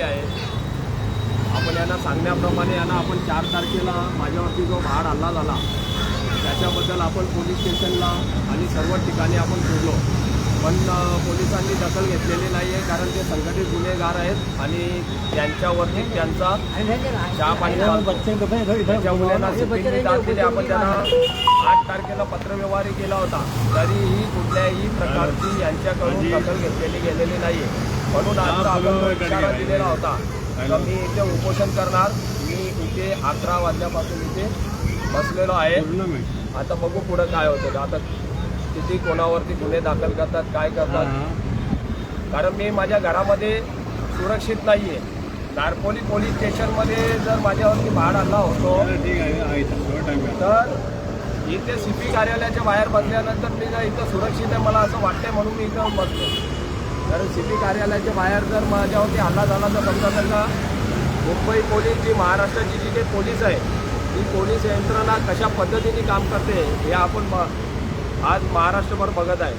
केलेली आहे. आपण यांना सांगण्याप्रमाणे यांना आपण 4 तारखेला माझ्यावरती जो भाड हल्ला झाला त्याच्याबद्दल आपण पोलीस स्टेशनला आणि सर्व ठिकाणी आपण फिरलो, पण पोलिसांनी दखल घेतलेली नाही आहे. कारण ते संघटित गुन्हेगार आहेत आणि त्यांच्यावरती त्यांचा चहा पाणी त्याच्यामुळे ना सिपिंगनी दाद दिली. आपण त्यांना 8 तारखेला पत्रव्यवहारही केला होता, तरीही कुठल्याही प्रकारची यांच्याकडून दखल घेतलेली गेलेली नाही आहे. म्हणून आज आपण इशारा दिलेला होता तर मी इथे उपोषण करणार. मी इथे 11 वाजल्यापासून इथे बसलेलो आहे. आता बघू पुढं काय होतं. आता किती कोणावरती गुन्हे दाखल करतात, काय करतात, कारण मी माझ्या घरामध्ये सुरक्षित नाही आहे. नारपोली पोलीस स्टेशनमध्ये जर माझ्यावरती भाड हल्ला होतो तर इथे CP कार्यालयाच्या बाहेर बसल्यानंतर मी जर इथं सुरक्षित आहे मला असं वाटतंय म्हणून मी इथं बसतो. कारण CP कार्यालयाच्या बाहेर जर माझ्यावरती हल्ला झाला तर समजा त्यांना मुंबई पोलीस जी महाराष्ट्राची जी काही पोलीस आहे ती पोलीस यंत्रणा कशा पद्धतीने काम करते हे आपण आज महाराष्ट्रभर बघत आहे.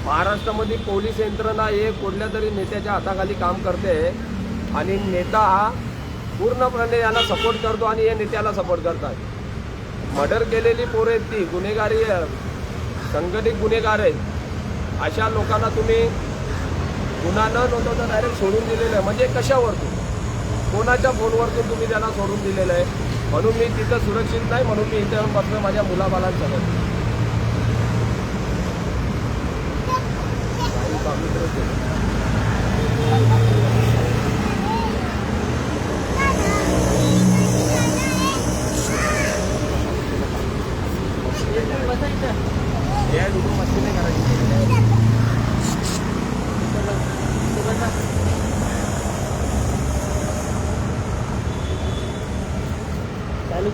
महाराष्ट्रामध्ये पोलीस यंत्रणा हे कुठल्या तरी नेत्याच्या हाताखाली काम करते आणि नेता हा पूर्णपणे याला सपोर्ट करतो आणि हे नेत्याला सपोर्ट करतात. मर्डर केलेली पोरं आहेत ती गुन्हेगारी संघटित गुन्हेगार आहेत. अशा लोकांना तुम्ही गुन्हा न नोंदवता डायरेक्ट सोडून दिलेलं आहे. म्हणजे कशावरतून, कोणाच्या फोनवरतून तुम्ही त्यांना सोडून दिलेलं आहे. म्हणून मी तिथं सुरक्षित नाही, म्हणून मी इथे येऊन बसलो माझ्या मुलाबाळांसोबत. या व्हिडिओ मस्ती नाही करायची. चालू